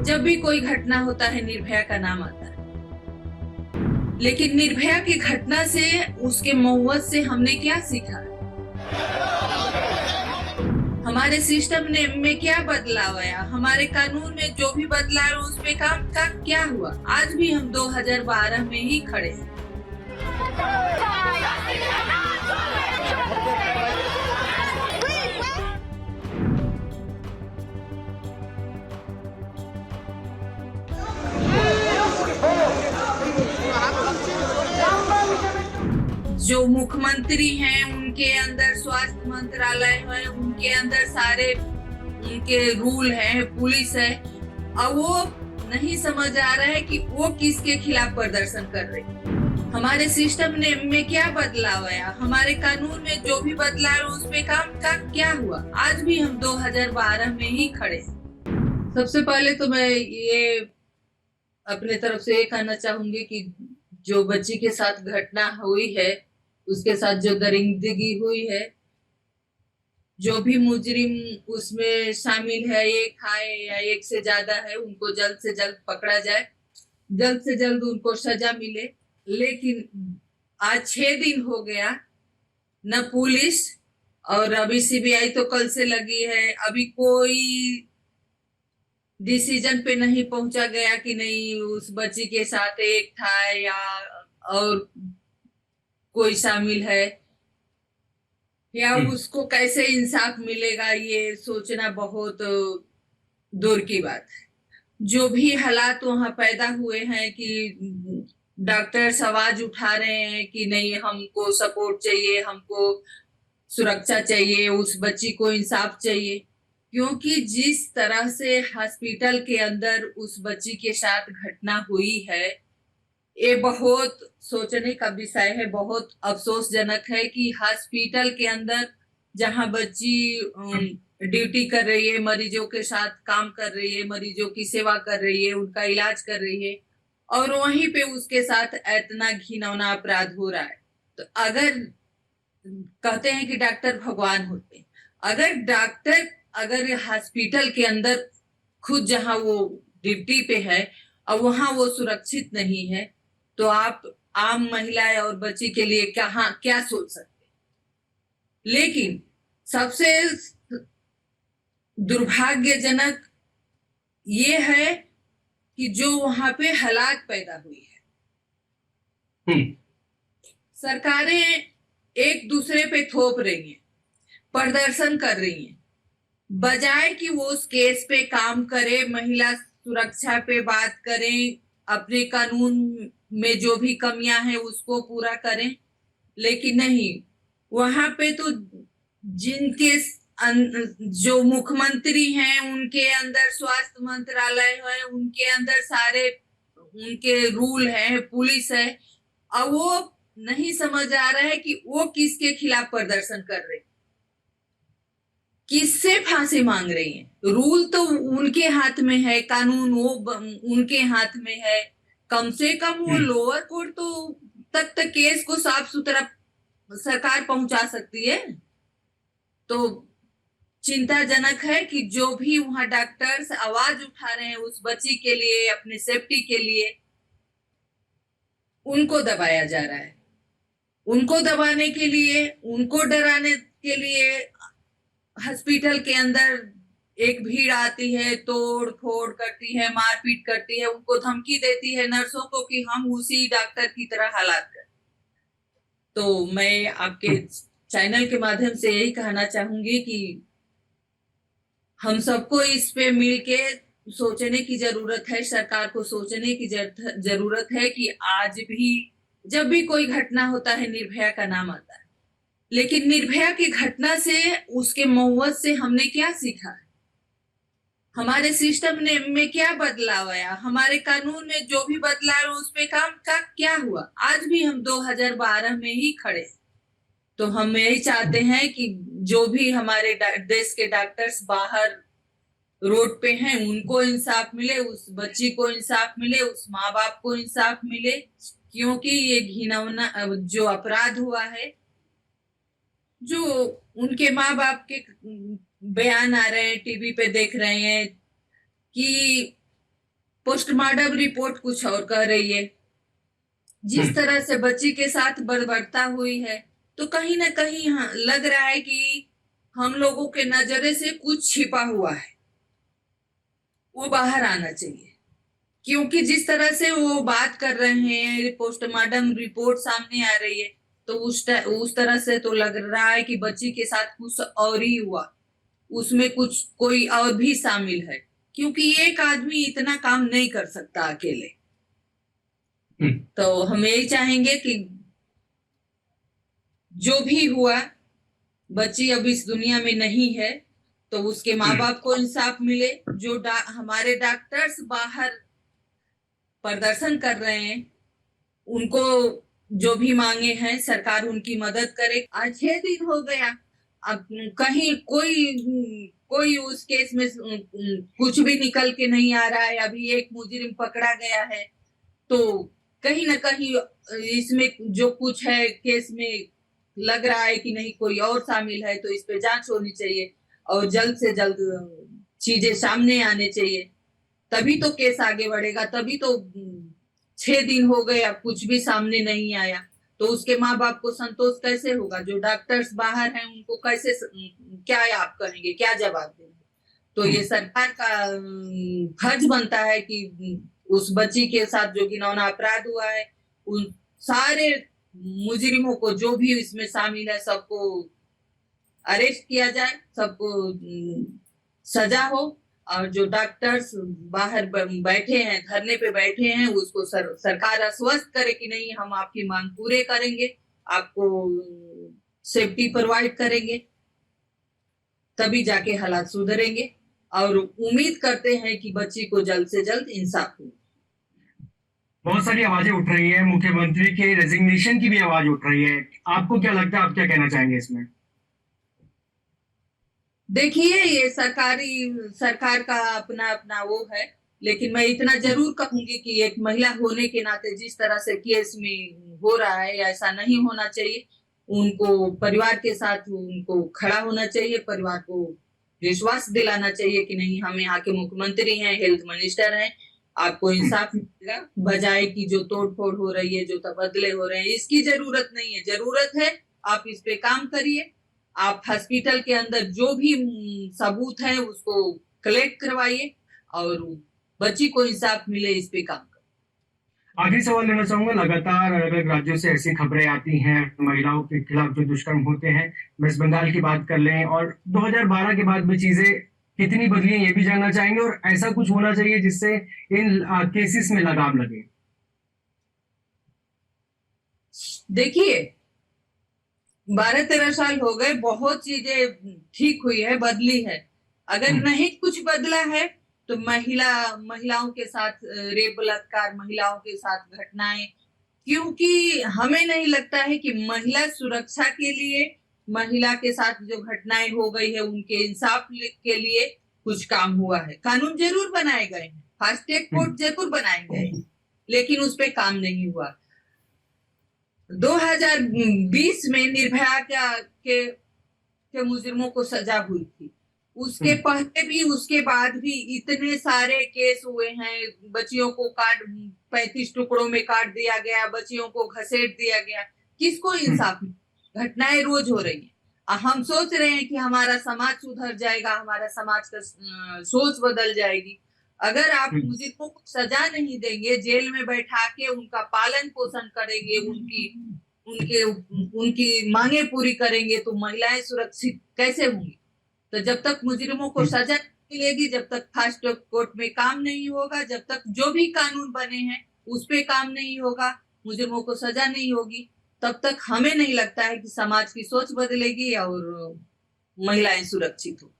जब भी कोई घटना होता है निर्भया का नाम आता है। लेकिन निर्भया की घटना से, उसके मौत से हमने क्या सीखा? हमारे सिस्टम ने में क्या बदलाव आया? हमारे कानून में जो भी बदलाव उस पे काम का क्या हुआ? आज भी हम 2012 में ही खड़े हैं। जो मुख्यमंत्री हैं उनके अंदर स्वास्थ्य मंत्रालय है, उनके अंदर सारे उनके रूल हैं, पुलिस है। अब वो नहीं समझ आ रहा है कि वो किसके खिलाफ प्रदर्शन कर रहे हैं। हमारे सिस्टम ने में क्या बदलाव आया? हमारे कानून में जो भी बदलाव उस पे काम का क्या हुआ? आज भी हम 2012 में ही खड़े हैं। सबसे पहले तो मैं ये अपने तरफ से ये कहना चाहूंगी कि जो बच्ची के साथ घटना हुई है, उसके साथ जो दरिंदगी हुई है, जो भी मुजरिम उसमें शामिल है, एक है या एक से ज्यादा है, उनको जल्द से जल्द पकड़ा जाए, जल्द से जल्द उनको सजा मिले। लेकिन आज 6 दिन हो गया, न पुलिस, और अभी सीबीआई तो कल से लगी है, अभी कोई डिसीजन पे नहीं पहुंचा गया कि नहीं उस बच्ची के साथ एक था या और कोई शामिल है, या उसको कैसे इंसाफ मिलेगा, ये सोचना बहुत दूर की बात है। जो भी हालात वहां पैदा हुए हैं कि डॉक्टर्स आवाज उठा रहे हैं कि नहीं, हमको सपोर्ट चाहिए, हमको सुरक्षा चाहिए, उस बच्ची को इंसाफ चाहिए। क्योंकि जिस तरह से हॉस्पिटल के अंदर उस बच्ची के साथ घटना हुई है, ये बहुत सोचने का विषय है। बहुत अफसोसजनक है कि हॉस्पिटल के अंदर जहां बच्ची ड्यूटी कर रही है, मरीजों के साथ काम कर रही है, मरीजों की सेवा कर रही है, उनका इलाज कर रही है, और वहीं पे उसके साथ इतना घिनौना अपराध हो रहा है। तो अगर कहते हैं कि डॉक्टर भगवान होते हैं, अगर हॉस्पिटल के अंदर खुद जहां वो ड्यूटी पे है और वहां वो सुरक्षित नहीं है, तो आप आम महिला और बच्ची के लिए क्या सोच सकते हैं? लेकिन सबसे दुर्भाग्यजनक ये है कि जो वहां पे हालात पैदा हुई है, सरकारें एक दूसरे पे थोप रही हैं, प्रदर्शन कर रही हैं, बजाय कि वो उस केस पे काम करे, महिला सुरक्षा पे बात करें, अपने कानून में जो भी कमियां हैं उसको पूरा करें। लेकिन नहीं, वहां पे तो जिनके जो मुख्यमंत्री हैं उनके अंदर स्वास्थ्य मंत्रालय है, उनके अंदर सारे उनके रूल हैं, पुलिस है, और वो नहीं समझ आ रहा है कि वो किसके खिलाफ प्रदर्शन कर रहे हैं, किससे फांसी मांग रही हैं। रूल तो उनके हाथ में है, कानून वो उनके हाथ में है। कम से कम वो लोअर कोर्ट तो तक केस को साफ सुथरा सरकार पहुंचा सकती है। तो चिंताजनक है कि जो भी वहां डॉक्टर्स आवाज उठा रहे हैं उस बच्ची के लिए, अपने सेफ्टी के लिए, उनको दबाया जा रहा है। उनको दबाने के लिए, उनको डराने के लिए हॉस्पिटल के अंदर एक भीड़ आती है, तोड़ फोड़ करती है, मारपीट करती है, उनको धमकी देती है नर्सों को कि हम उसी डॉक्टर की तरह हालात कर। तो मैं आपके चैनल के माध्यम से यही कहना चाहूंगी कि हम सबको इस पे मिलके सोचने की जरूरत है, सरकार को सोचने की जरूरत है कि आज भी जब भी कोई घटना होता है निर्भया का नाम आता है। लेकिन निर्भया की घटना से, उसके मौत से हमने क्या सीखा है? हमारे सिस्टम ने में क्या बदलाव आया? हमारे कानून में जो भी बदलाव उस पे काम का क्या हुआ? आज भी हम 2012 में ही खड़े। तो हम यही चाहते हैं कि जो भी हमारे देश के डॉक्टर्स बाहर रोड पे हैं उनको इंसाफ मिले, उस बच्ची को इंसाफ मिले, उस माँ बाप को इंसाफ मिले। क्योंकि ये घिनौना जो अपराध हुआ है, जो उनके माँ बाप के बयान आ रहे हैं, टीवी पे देख रहे हैं कि पोस्टमार्टम रिपोर्ट कुछ और कह रही है। जिस तरह से बच्ची के साथ बर्बरता हुई है, तो कहीं ना कहीं लग रहा है कि हम लोगों के नजरे से कुछ छिपा हुआ है, वो बाहर आना चाहिए। क्योंकि जिस तरह से वो बात कर रहे हैं, पोस्टमार्टम रिपोर्ट सामने आ रही है, तो उस तरह से तो लग रहा है कि बच्ची के साथ कुछ और ही हुआ, उसमें कुछ कोई और भी शामिल है। क्योंकि एक आदमी इतना काम नहीं कर सकता अकेले। तो हम यही चाहेंगे कि जो भी हुआ, बच्ची अब इस दुनिया में नहीं है, तो उसके माँ बाप को इंसाफ मिले। जो हमारे डॉक्टर्स बाहर प्रदर्शन कर रहे हैं, उनको जो भी मांगे हैं सरकार उनकी मदद करे। आज 6 दिन हो गया, अब कहीं कोई उस केस में कुछ भी निकल के नहीं आ रहा है। अभी एक मुजरिम पकड़ा गया है, तो कहीं ना कहीं इसमें जो कुछ है केस में लग रहा है कि नहीं कोई और शामिल है। तो इस पे जांच होनी चाहिए और जल्द से जल्द चीजें सामने आने चाहिए, तभी तो केस आगे बढ़ेगा। तभी तो 6 दिन हो गए, अब कुछ भी सामने नहीं आया, तो उसके माँ बाप को संतोष कैसे होगा? जो डॉक्टर्स बाहर हैं उनको कैसे, क्या आप कहेंगे, क्या जवाब देंगे? तो ये सरकार का फर्ज बनता है कि उस बच्ची के साथ जो घिनौना अपराध हुआ है, उन सारे मुजरिमों को, जो भी इसमें शामिल है, सबको अरेस्ट किया जाए, सबको सजा हो। और जो डॉक्टर्स बाहर बैठे हैं, धरने पे बैठे हैं, उसको सरकार आश्वस्त करे कि नहीं, हम आपकी मांग पूरे करेंगे, आपको सेफ्टी प्रोवाइड करेंगे, तभी जाके हालात सुधरेंगे। और उम्मीद करते हैं कि बच्ची को जल्द से जल्द इंसाफ हो। बहुत सारी आवाजें उठ रही है, मुख्यमंत्री के रेजिग्नेशन की भी आवाज उठ रही है। आपको क्या लगता है, आप क्या कहना चाहेंगे इसमें? देखिए, ये सरकार का अपना अपना वो है, लेकिन मैं इतना जरूर कहूंगी कि एक महिला होने के नाते जिस तरह से केस में हो रहा है, ऐसा नहीं होना चाहिए। उनको परिवार के साथ उनको खड़ा होना चाहिए, परिवार को विश्वास दिलाना चाहिए कि नहीं, हम यहाँ के मुख्यमंत्री हैं, हेल्थ मिनिस्टर हैं, आपको इंसाफ मिलेगा। बजाय की जो तोड़ फोड़ हो रही है, जो तबदले हो रहे हैं, इसकी जरूरत नहीं है। जरूरत है आप इस पे काम करिए, आप हॉस्पिटल के अंदर जो भी सबूत है उसको कलेक्ट करवाइए और बच्ची को इंसाफ मिले, इस पे काम करें। आखिरी सवाल लेना चाहूंगा, लगातार अलग अलग राज्यों से ऐसी खबरें आती हैं महिलाओं के खिलाफ जो दुष्कर्म होते हैं। वेस्ट बंगाल की बात कर लें, और 2012 के बाद में चीजें कितनी बदली हैं ये भी जानना चाहेंगे, और ऐसा कुछ होना चाहिए जिससे इन केसेस में लगाम लगे। देखिए, 12-13 साल हो गए, बहुत चीजें ठीक हुई है, बदली है। अगर नहीं कुछ बदला है तो महिलाओं के साथ रेप बलात्कार, महिलाओं के साथ घटनाएं, क्योंकि हमें नहीं लगता है कि महिला सुरक्षा के लिए, महिला के साथ जो घटनाएं हो गई है उनके इंसाफ के लिए कुछ काम हुआ है। कानून जरूर बनाए गए हैं, फास्ट ट्रैक कोर्ट जरूर बनाए गए हैं, लेकिन उस पर काम नहीं हुआ। 2020 में निर्भया के मुजरिमों को सजा हुई थी, उसके पहले भी, उसके बाद भी इतने सारे केस हुए हैं। बच्चियों को 35 टुकड़ों में काट दिया गया, बच्चियों को घसीट दिया गया, किसको इंसाफ? घटनाएं रोज हो रही हैं। हम सोच रहे हैं कि हमारा समाज सुधर जाएगा, हमारा समाज का सोच बदल जाएगी। अगर आप मुजरिमों को सजा नहीं देंगे, जेल में बैठा के उनका पालन पोषण करेंगे, उनकी मांगे पूरी करेंगे, तो महिलाएं सुरक्षित कैसे होंगी? तो जब तक मुजरिमों को सजा मिलेगी, जब तक फास्ट ट्रैक कोर्ट में काम नहीं होगा, जब तक जो भी कानून बने हैं उस पे काम नहीं होगा, मुजरिमों को सजा नहीं होगी, तब तक हमें नहीं लगता है कि समाज की सोच बदलेगी और महिलाएं सुरक्षित हो।